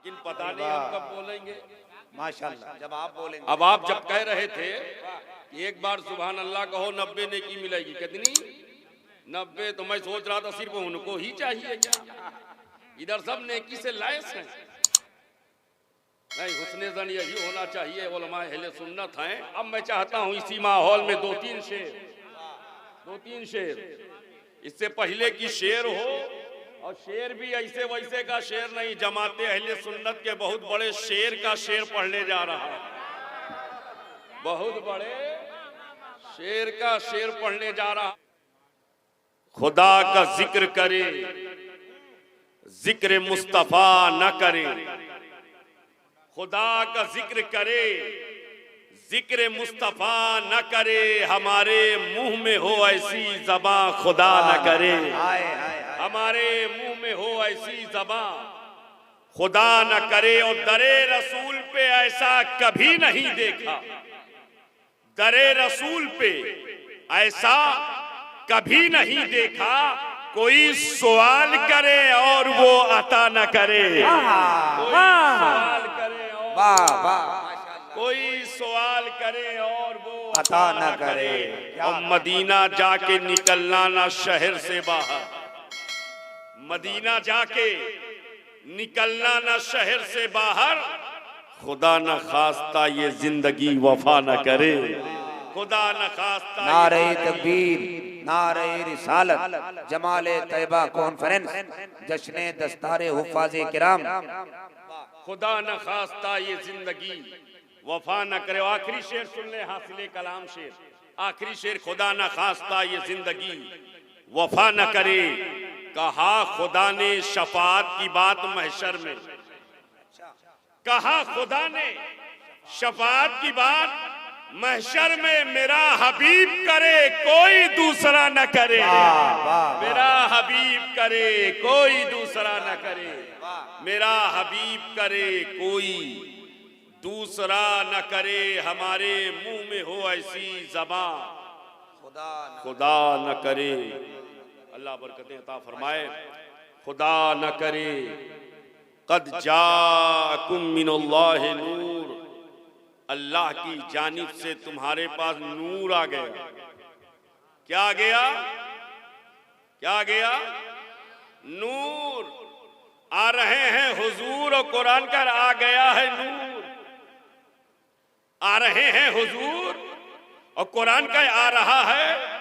लेकिन पता नहीं हम कब बोलेंगे। माशाल्लाह, जब आप बोलेंगे। अब आप जब कह रहे थे कि एक बार सुभान अल्लाह कहो 90 नेकी मिलेगी, कितनी 90? तो मैं सोच रहा था सिर्फ उनको ही चाहिए क्या, इधर सब नेकी से लैस हैं। नहीं, हुस्ने ज़न यही होना चाहिए, उलमाए अहले सुन्नत हैं। अब मैं चाहता हूँ इसी माहौल में दो तीन शेर, इससे पहले की शेर हो, और शेर भी ऐसे वैसे का शेर नहीं, जमाते अहले सुन्नत के बहुत बड़े शेर का शेर पढ़ने जा रहा है, बहुत बड़े शेर का शेर पढ़ने जा रहा। खुदा का जिक्र करे, जिक्र मुस्तफा न करे, खुदा का जिक्र करे, जिक्र मुस्तफा न करे, हमारे मुंह में हो ऐसी ज़बां खुदा न करे, हमारे मुंह में हो ऐसी ज़बां खुदा न करे। और दरे रसूल पे ऐसा कभी नहीं देखा, दरे रसूल पे ऐसा कभी नहीं देखा, कोई सवाल करे और वो अता न करे, कोई सवाल करे और कोई सवाल करे और वो अता न करे। और मदीना जाके निकलना ना शहर से बाहर, मदीना जाके निकलना ना शहर से बाहर, खुदा न खास्ता ये जिंदगी वफा न करे, खुदा न खास्ता। नारे तकबीर, नारे रिसालत, जमाले तैयबा कॉन्फ्रेंस, जश्ने दस्तारे हुफ़ाज़े किराम। खुदा न खास्ता ये जिंदगी वफा न करे। आखिरी शेर सुन ले, हासिले कलाम शेर, आखिरी शेर, खुदा न खास्ता ये जिंदगी वफा न करे। कहा खुदा ने शफाअत की बात महशर में, कहा खुदा ने शफाअत की बात महशर में, मेरा हबीब करे कोई दूसरा न करे, मेरा हबीब करे कोई दूसरा न करे, मेरा हबीब करे कोई दूसरा न करे, हमारे मुंह में हो ऐसी ज़बां खुदा न करे। अल्लाह बरकतें अता फरमाए। खुदा न करे, कद जाकुम मिनल्लाहि नूर, अल्लाह की जानिब से तुम्हारे पास नूर आ गया। क्या आ गया, क्या आ गया? नूर आ रहे हैं हुजूर, और कुरान का आ गया है नूर, आ रहे हैं हुजूर और कुरान का आ रहा है,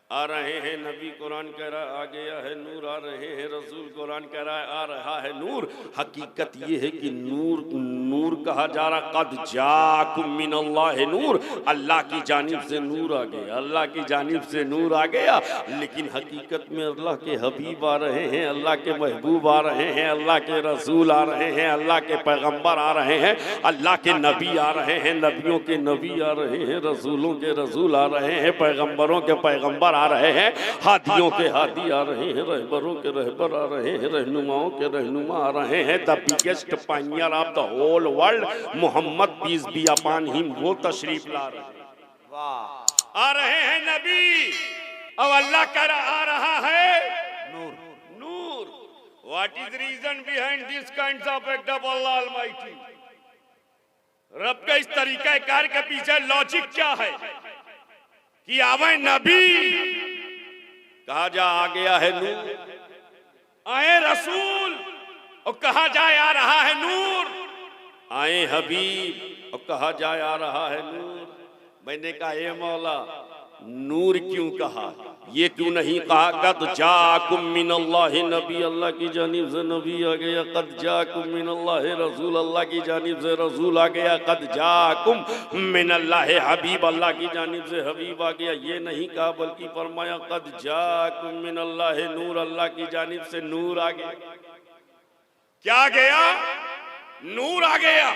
आ रहे हैं नबी, कुरान कह रहा आ गया है नूर, आ रहे हैं रसूल, कुरान कह रहा है आ रहा है नूर। हकीकत ये है कि नूर नूर कहा जा रहा, कद जाकुम मिनल्लाहि नूर, अल्लाह की जानिब से नूर आ गया, अल्लाह की जानिब से नूर आ गया। लेकिन हकीकत में अल्लाह के हबीब आ रहे हैं, अल्लाह के महबूब आ रहे हैं, अल्लाह के रसूल आ रहे हैं, अल्लाह के पैगम्बर आ रहे हैं, अल्लाह के नबी आ रहे हैं, नबियों के नबी आ रहे हैं, रसूलों के रसूल आ रहे हैं, पैगम्बरों के पैगम्बर आ रहे हैं, हादियों के हादी आ रहे हैं, रहबरों के रहबर आ रहे हैं, रहनुमाओं के रहनुमा आ रहे हैं। The biggest pioneer of the whole world Mohammad peace be upon him, वो तशरीफ ला रहे हैं, वाह, आ रहे हैं नबी, और अल्लाह कर आ रहा है नूर, नूर। What is reason behind this kind of act of Allah almighty? रब के इस तरीके कार के पीछे लॉजिक क्या है कि आवे नबी, कहा जा आ गया है नूर, आए रसूल और कहा जाए आ रहा है नूर, आए हबीब और कहा जाए आ रहा है नूर। मैंने कहा ए मौला, नूर क्यों कहा, ये क्यों नहीं कहा कद जाकुम मिनल्लाहि नबी, अल्लाह की जानिब से नबी आ गया, कद जाकुम मिनल्लाहि रसूल, अल्लाह की जानिब से रसूल आ गया, कद जाकुम मिनल्लाहि हबीब, अल्लाह की जानिब से हबीब आ गया। ये नहीं कहा, बल्कि फरमाया कद जाकुम मिनल्लाहि नूर, अल्लाह की जानिब से नूर आ गया। क्या आ गया? नूर आ गया।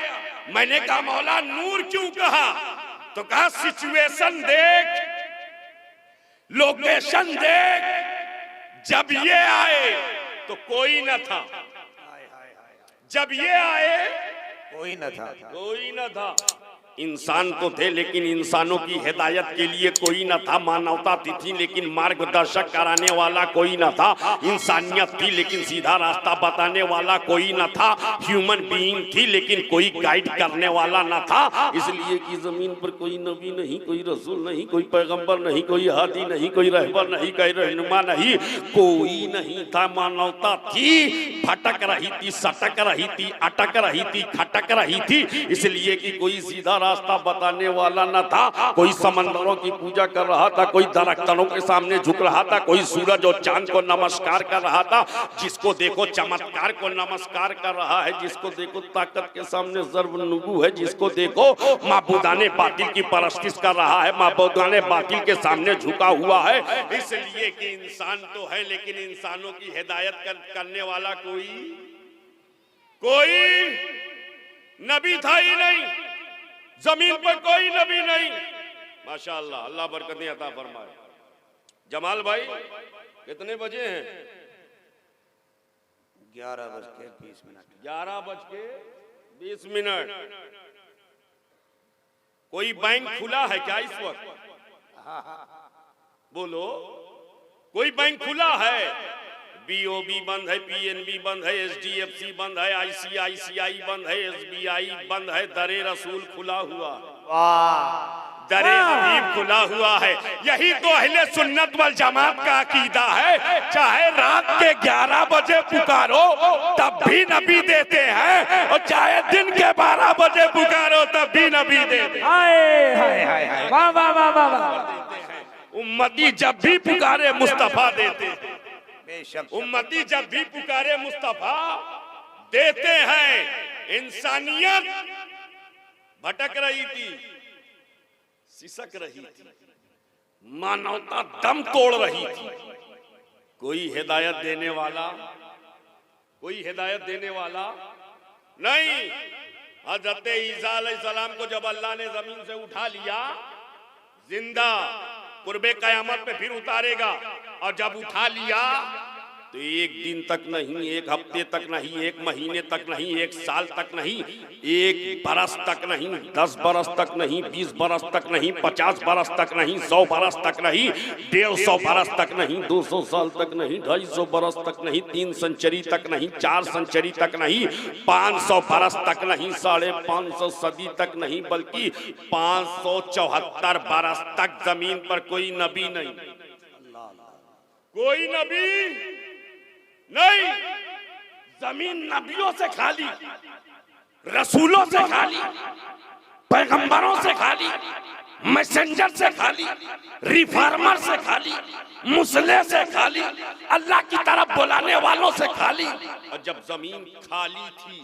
मैंने कहा मौला नूर क्यों कहा? तो कहा सिचुएशन देख, लोकेशन देख, जब ये आए तो कोई न था, जब ये आए कोई न था, कोई न था, इंसान तो थे लेकिन इंसानों की हिदायत के लिए कोई न था। मानवता थी लेकिन मार्गदर्शक कराने वाला कोई न था। इंसानियत थी लेकिन सीधा रास्ता बताने वाला कोई न था। ह्यूमन बीइंग थी लेकिन कोई गाइड करने वाला न था। इसलिए कि जमीन पर कोई नबी नहीं, कोई रसूल नहीं, कोई पैगंबर नहीं, कोई हादी नहीं, कोई रहबर नहीं, कोई रहनुमा नहीं, कोई नहीं था। मानवता थी, भटक रही थी, सटक रही थी, अटक रही थी, खटक रही थी। इसलिए कि कोई सीधा रास्ता बताने वाला न था। कोई समंदरों की पूजा कर रहा था, कोई दरख्तों के सामने झुक रहा था, कोई सूरज और चांद को नमस्कार कर रहा था। जिसको देखो चमत्कार को नमस्कार कर रहा है, जिसको देखो ताकत के सामने ज़र्ब नुगू है, जिसको देखो माबूदाने बातिल की परस्तिश कर रहा है, माबूदाने बातिल के सामने झुका हुआ है। इसलिए कि इंसान तो है लेकिन इंसानों की हिदायत करने वाला कोई नबी था ही नहीं। जमीन पर कोई नबी नहीं। माशाअल्लाह, अल्लाह बरकतें अता फरमाए। जमाल भाई कितने बजे हैं? 11:20। 11:20। कोई बैंक खुला है क्या इस वक्त? बोलो, कोई बैंक खुला है? बीओबी बंद है, पीएनबी बंद है, एचडीएफसी बंद है, आईसीआईसीआई बंद है, एसबीआई बंद है, दरे रसूल खुला हुआ है, दरे हबीब खुला हुआ है। यही तो अहले सुन्नत वल जमात का अकीदा है। चाहे रात के 11 बजे पुकारो तब भी नबी देते हैं, और चाहे दिन के 12 बजे पुकारो तब भी नबी देते हैं। वाह वाह वाह वाह। उम्मती जब भी पुकारे मुस्तफा देते हैं। बेशक उम्मती जब भी पुकारे मुस्तफा देते हैं। इंसानियत भटक रही थी, सिसक रही थी, मानवता दम तोड़ रही थी। कोई हिदायत देने वाला नहीं। हजरत ईसा अलैहिस्सलाम को जब अल्लाह ने जमीन से उठा लिया, जिंदा कुर्बे कयामत पे फिर उतारेगा, और जब उठा लिया तो एक दिन तक नहीं, एक हफ्ते तक नहीं, एक महीने तक नहीं, एक साल तक नहीं, एक बरस तक नहीं, 10 बरस तक नहीं, 20 बरस तक नहीं, 50 बरस तक नहीं, 100 बरस तक नहीं, 150 बरस तक नहीं, 200 साल तक नहीं, 250 बरस तक नहीं, 3 सेंचुरी तक नहीं, 4 सेंचुरी तक नहीं, 500 बरस तक नहीं, 550 सदी तक नहीं, बल्कि 574 बरस तक जमीन पर कोई नबी नहीं, कोई नबी नहीं। जमीन नबियों से खाली, रसूलों से खाली, पैगंबरों से खाली, मैसेंजर से खाली, रिफॉर्मर से खाली, मुसले से खाली, अल्लाह की तरफ बुलाने वालों से खाली। और जब जमीन खाली थी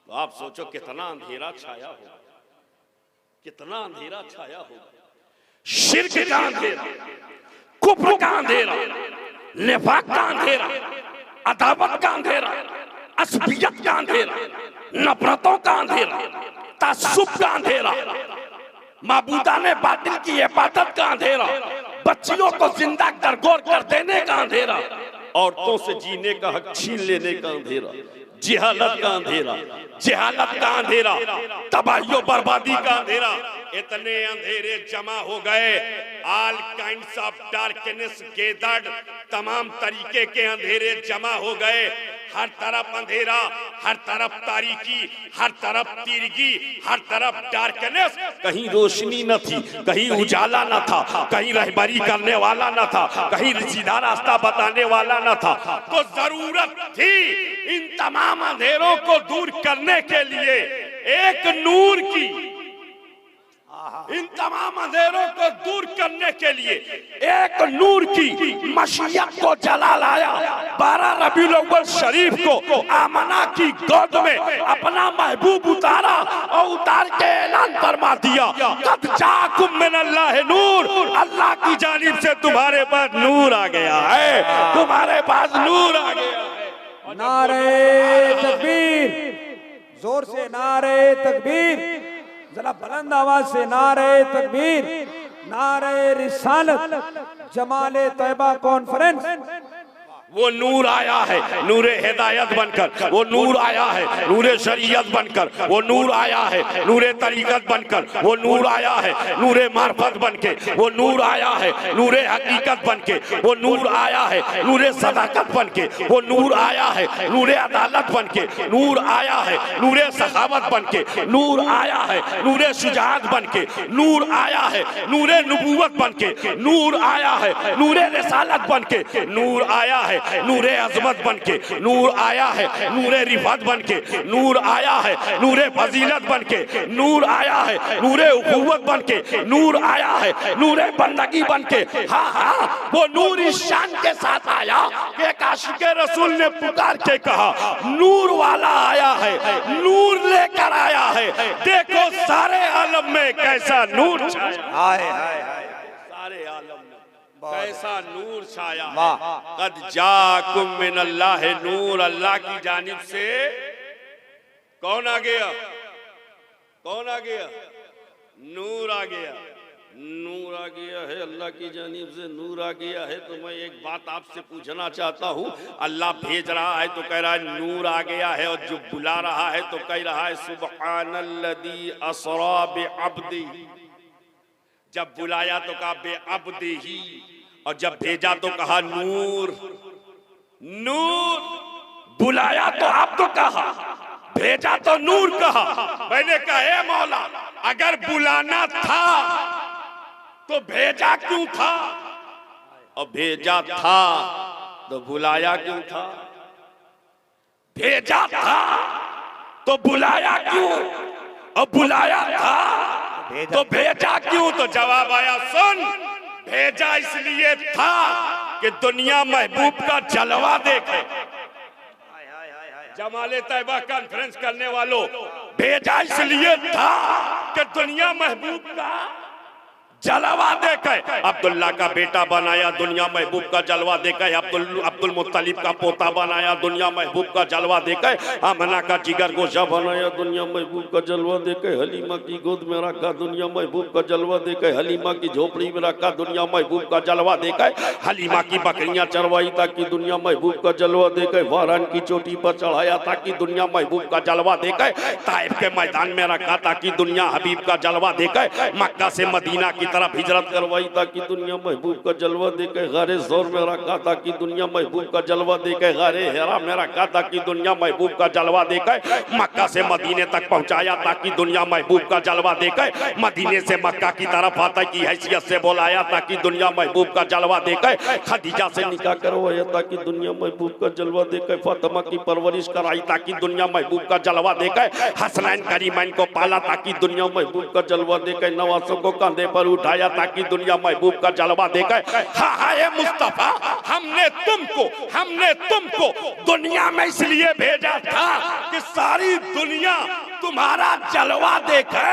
तो आप सोचो कितना अंधेरा छाया होगा, कितना अंधेरा छाया होगा। शिर्क का अंधेरा, कुफ्र का अंधेरा, निफाक का अंधेरा, अदावत का अंधेरा, असबियत का अंधेरा, नफरतों का अंधेरा, तासुब का अंधेरा, माबूदाने बातिल की इबादत का अंधेरा, बच्चियों को जिंदा दरगोर कर देने का अंधेरा, औरतों से जीने का हक छीन लेने का अंधेरा, जिहालत का अंधेरा, जिहालत का अंधेरा, तबाही और बर्बादी का अंधेरा। इतने अंधेरे जमा हो गए, all kinds of darkness gathered, तमाम तरीके के अंधेरे जमा हो गए। हर तरफ अंधेरा, हर तरफ तारीकी, हर तरफ तिरगी, हर तरफ डार्कनेस। कहीं रोशनी न थी, कहीं उजाला न था, कहीं रहबरी करने वाला न था, कहीं सीधा रास्ता बताने वाला न था। तो जरूरत थी इन तमाम अंधेरों को दूर करने के लिए एक नूर की, इन तमाम अंधेरों को दूर करने के लिए एक नूर की मशीयत को जला लाया। 12 रबीउल अव्वल शरीफ को आमना की गोद में अपना महबूब उतारा, और उतार के ऐलान फरमा दिया, कद जाकुम मिनल्लाह नूर, अल्लाह की जानिब से तुम्हारे पास नूर आ गया है, तुम्हारे पास नूर आ गया है। नारे तकबीर, जोर से नारे तकबीर, जरा बुलंद आवाज से नारे तकबीर, नारे रिसालत, जमाले तैयबा कॉन्फ्रेंस। वो नूर आया है नूरे हिदायत बनकर, वो नूर आया है नूरे शरीयत बनकर, वो नूर आया है नूरे तरीकत बनकर, वो नूर आया है नूरे मार्फत बनके, वो नूर आया है नूरे हकीकत बनके, वो नूर आया है नूरे सदाकत बनके, वो नूर आया है नूरे अदालत बनके, नूर आया है नूरे सखावत बनके, नूर आया है नूरे शुजाअत बनके, नूर आया है नूरे नबूवत बनके, नूर आया है नूरे रिसालत बनके, नूर आया है नूरे अजमत बनके, नूर आया है नूरे रिफत बनके, नूर आया है नूरे फजीलत बनके, नूर आया है नूरे उखुवत बनके, नूर आया है नूरे बंदगी बनके। हाँ हाँ, वो नूर इस शान के साथ आया कि एक आशिके रसूल ने पुकार के कहा नूर वाला आया है, नूर लेकर आया है, देखो सारे आलम में कैसा नूर छाया। हाय हाय हाय, सारे आलम में कैसा नूर छाया है। कद जाकुम मिनल्लाहि नूर, अल्लाह की जानिब से कौन आ गया? कौन आ गया? नूर आ गया। नूर आ गया है, अल्लाह की जानिब से नूर आ गया है। तो मैं एक बात आपसे पूछना चाहता हूँ, अल्लाह भेज रहा है तो कह रहा है नूर आ गया है, और जो बुला रहा है तो कह रहा है सुब्हानल्लज़ी असरा बिअब्दिही। जब बुलाया तो कहा बेअब्दिही, और जब भेजा तो कहा नूर। नूर बुलाया तो अब तो कहा, भेजा तो नूर कहा। मैंने कहा ए मौला, अगर बुलाना था तो भेजा क्यों था, और भेजा था तो बुलाया क्यों था? भेजा था तो बुलाया क्यों, और बुलाया था तो भेजा क्यों? तो जवाब आया सुन, भेजा इसलिए था कि दुनिया महबूब का जलवा देखे। जमाले तैयबा कॉन्फ्रेंस करने वालों, भेजा इसलिए था कि दुनिया महबूब का जलवा देखे। अब्दुल्ला का बेटा बनाया, दुनिया महबूब का जलवा देखे। अब्दुल मुत्तलिब का पोता बनाया, दुनिया महबूब का जलवा देखे। आमना का जिगर गोशा बनाया, दुनिया महबूब का जलवा देखे। हलीमा की गोद में रखा, दुनिया महबूब का जलवा देखे। हलीमा की झोपड़ी में रखा, दुनिया महबूब का जलवा देखे। हलीमा की बकरियां चरवाई ताकि दुनिया महबूब का जलवा देखे। वारान की चोटी पर चढ़ाया ताकि दुनिया महबूब का जलवा देखे। ताइफ के मैदान में रखा ताकि दुनिया हबीब का जलवा देखे। मक्का से मदीना की तरफ हिजरत करवाई ताकि दुनिया महबूब का जलवा देके। गारे ज़ोर में रखा ताकि दुनिया महबूब का जलवा देके। गारे हिरा में रखा ताकि दुनिया महबूब का जलवा देके। मक्का से मदीने तक पहुंचाया ताकि दुनिया महबूब का जलवा देके। मदीने से मक्का की तरफ आता की हैसियत से बुलाया ताकि दुनिया महबूब का जलवा देके। खदीजा से निकाह करवाया ताकि दुनिया महबूब का जलवा देके। फातिमा की परवरिश कराई ताकि दुनिया महबूब का जलवा देके। हसनैन करीमैन को पाला ताकि दुनिया महबूब का जलवा देके। नवासों को कंधे पर उठाया ताकि दुनिया महबूब का जलवा देखे। हाँ हाँ ये मुस्तफा, हमने तुमको दुनिया में इसलिए भेजा था कि सारी दुनिया तुम्हारा जलवा देखे,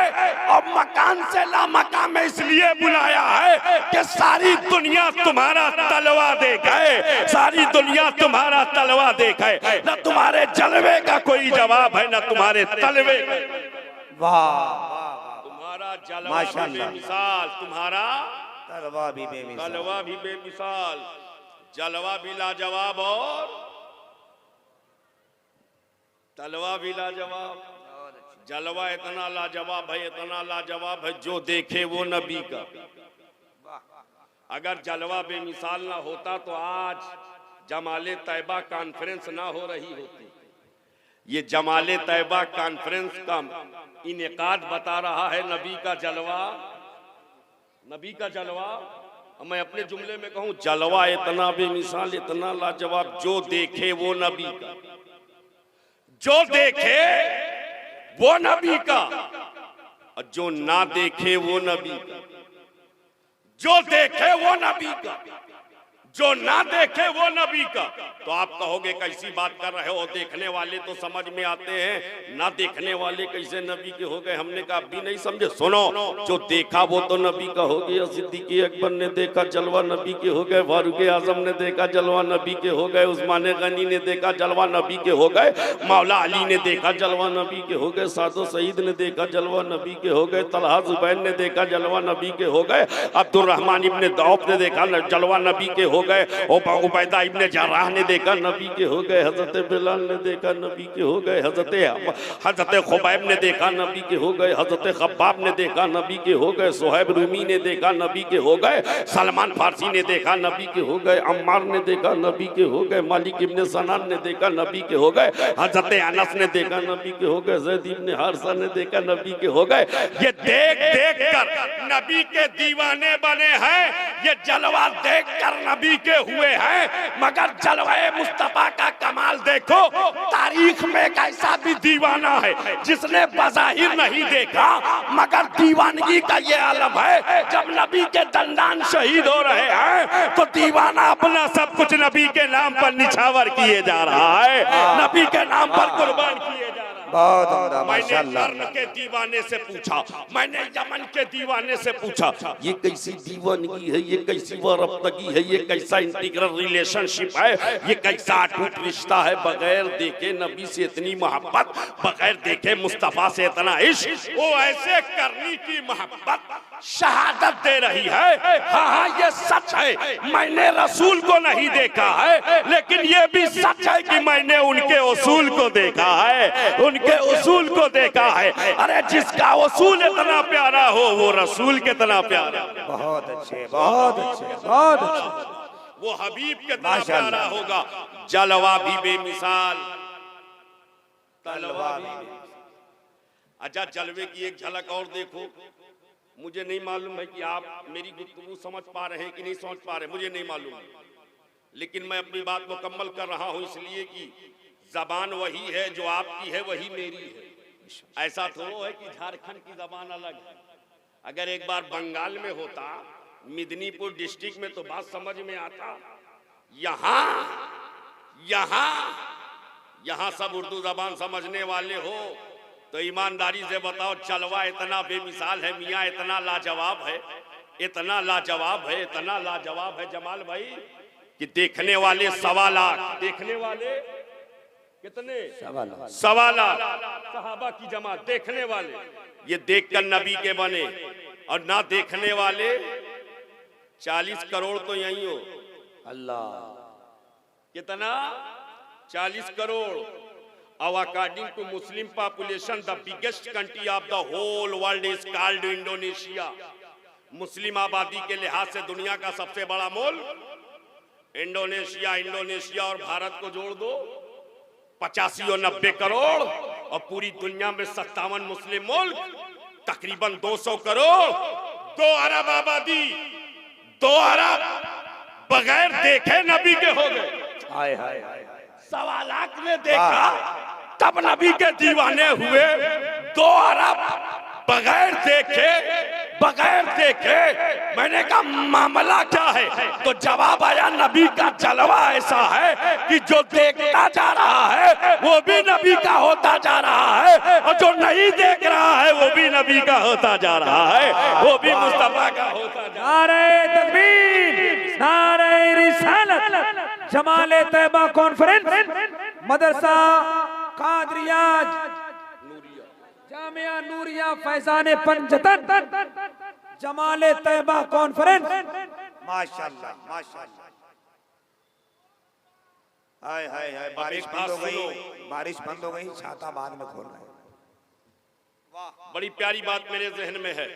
और मकान से ला मकान में इसलिए बुलाया है कि सारी दुनिया तुम्हारा तलवा देखे। सारी दुनिया तुम्हारा तलवा देखे। न तुम्हारे जलवे का कोई जवाब है, न तुम्हारे तलवे। वाह, जलवा भी बेमिसाल, तुम्हारा तलवा भी बेमिसाल, तलवा भी बेमिसाल, जलवा भी लाजवाब और तलवा भी लाजवाब। जलवा इतना लाजवाब है, इतना लाजवाब है, जो देखे वो नबी का। अगर जलवा बेमिसाल ना होता तो आज जमाले तैयबा कॉन्फ्रेंस ना हो रही होती। ये जमाले तैयबा कॉन्फ्रेंस का इनेकाद बता रहा है नबी का जलवा। नबी का जलवा, मैं अपने जुमले में कहूं, जलवा इतना बेमिसाल, इतना लाजवाब, जो देखे वो नबी का। जो देखे वो नबी का, और जो ना देखे वो नबी का। जो देखे वो नबी का, जो ना देखे वो नबी का। तो आप कहोगे कैसी बात कर रहे हो, देखने वाले तो समझ में आते हैं, ना देखने वाले कैसे नबी के हो गए? हमने कहा अभी नहीं समझे। सुनो, जो देखा वो तो नबी का हो गया। सिद्दीक़ अकबर ने देखा, जलवा नबी के हो गए। फारूक आजम ने देखा, जलवा नबी के हो गए। उस्मान गनी ने देखा, जलवा नबी के हो गए। मौला अली ने देखा, जलवा नबी के हो गए। सादो सईद ने देखा, जलवा नबी के हो गए। तलहा जुबैर ने देखा, जलवा नबी के हो गए। अब्दुल रहमान इब्ने औफ ने देखा, जलवा नबी के हो हो गए, उबैदा इब्ने जर्राह ने देखा नबी के हो गए, हजरत बिलाल ने देखा नबी के हो गए, हजरत खुबैब ने देखा नबी के हो गए, हजरत खब्बाब ने देखा नबी के हो गए, सुहैब रूमी ने देखा नबी के हो गए, सलमान फारसी ने देखा नबी के हो गए, अम्मार ने देखा नबी के हो गए, मालिक इब्ने सनान ने देखा नबी के हो गए, हजरत अनस ने देखा नबी के हो गए, ज़ैद इब्ने हारिसा ने देखा नबी के हो गए। ये देख देख कर नबी के दीवाने बने हैं, ये जलवा देख कर नबी के हुए हैं। मगर जलवाए मुस्तफा का कमाल देखो, तारीख में एक ऐसा भी दीवाना है जिसने बज़ाहिर नहीं देखा मगर दीवानगी का ये आलम है। जब नबी के दंदान शहीद हो रहे हैं तो दीवाना अपना सब कुछ नबी के नाम पर निछावर किए जा रहा है, नबी के नाम पर कुर्बान किए जा रहा है। मैंने कर्न के दीवाने से पूछा, मैंने यमन के दीवाने से पूछा, ये कैसी दीवानगी है, ये कैसी वारफ्तगी है, ये कैसा इंटीग्रल रिलेशनशिप है, ये कैसा अटूट रिश्ता है, बगैर देखे नबी से इतनी मोहब्बत, बगैर देखे मुस्तफा से इतना इश्क। वो ऐसे करनी की मोहब्बत शहादत दे रही है। हाँ ये सच है, मैंने रसूल को नहीं देखा है, लेकिन ये भी सच है कि मैंने उनके उसूल को देखा है, उनके उसूल को देखा है। अरे जिसका उसूल इतना प्यारा हो वो रसूल कितना प्यारा। बहुत अच्छे, बहुत अच्छे, बहुत अच्छे। वो हबीब कितना प्यारा होगा। जलवा भी बेमिसाल, तलवा भी। अच्छा जलवे की एक झलक और देखो। मुझे नहीं मालूम है कि आप मेरी गुफ्तगू समझ पा रहे हैं कि नहीं समझ पा रहे, मुझे नहीं मालूम, लेकिन मैं अपनी बात मुकम्मल कर रहा हूं इसलिए कि जबान वही है जो आपकी है, वही मेरी है। ऐसा थोड़ा है कि झारखंड की जबान अलग है। अगर एक बार बंगाल में होता, मिदनीपुर डिस्ट्रिक्ट में, तो बात समझ में आता। यहाँ सब उर्दू जबान समझने वाले हो तो ईमानदारी से बताओ, जलवा इतना बेमिसाल है मियाँ, इतना लाजवाब है, इतना लाजवाब है, इतना लाजवाब है जमाल भाई कि देखने वाले 1.25 लाख, देखने वाले कितने? 1.25 लाख सहाबा की जमात देखने वाले, ये देखकर नबी के बने। और ना देखने वाले 40 करोड़ तो यही हो। अल्लाह, कितना? 40 crore. Now, according to Muslim population, the biggest country of the whole world is called Indonesia. मुस्लिम आबादी के लिहाज से दुनिया का सबसे बड़ा मुल्क इंडोनेशिया। इंडोनेशिया और भारत को जोड़ दो 85 और 90 करोड़, और पूरी दुनिया में 57 मुस्लिम मुल्क, तकरीबन 200 करोड़, 2 अरब आबादी, 2 अरब बगैर देखे नबी के हो गए। हाय हाय हाय, 1.25 लाख ने देखा तब नबी के दीवाने हुए। 2 अरब बगैर देखे। मैंने कहा मामला क्या है? तो जवाब आया, नबी का जलवा ऐसा है कि जो देखता जा रहा है वो भी नबी का होता जा रहा है, और जो नहीं देख रहा है वो भी नबी का होता जा रहा है, वो भी मुस्तफा का होता जा रहा है। नारे तकबीर, नारे रिसालत। जमाले तैयबा कॉन्फ्रेंस, मदरसा कादरिया जामिया नूरिया फैजान पंजतन, जमाले तैयबा कॉन्फ्रेंस। माशाल्लाह माशाल्लाह। हाय हाय हाय, बारिश बंद हो गई, बारिश बंद हो गई, छाता बाद में खोल रहे हैं। बड़ी प्यारी बात मेरे जहन में है।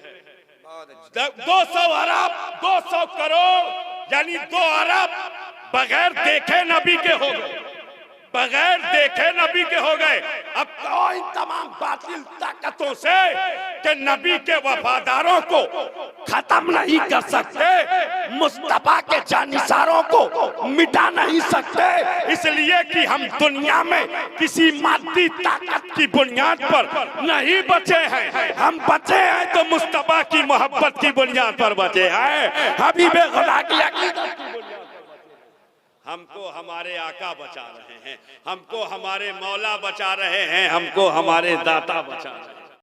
200 अरब, 200 करोड़, यानी 2 अरब बगैर देखे नबी के हो गए, बगैर देखे नबी के हो गए। अब कहो इन तमाम बातिल ताकतों से कि नबी के वफादारों को खत्म नहीं कर सकते, मुस्तफा के जानिसारों को मिटा नहीं सकते, इसलिए कि हम दुनिया में किसी मादी ताकत की बुनियाद पर नहीं बचे हैं। हम बचे हैं तो मुस्तफा की मोहब्बत की बुनियाद पर बचे हैं, हबीबे खुदा की अकीदत की बुनियाद। हमको हमारे आका बचा रहे हैं, हमको हमारे मौला बचा रहे हैं, हमको हमारे दाता बचा रहे हैं।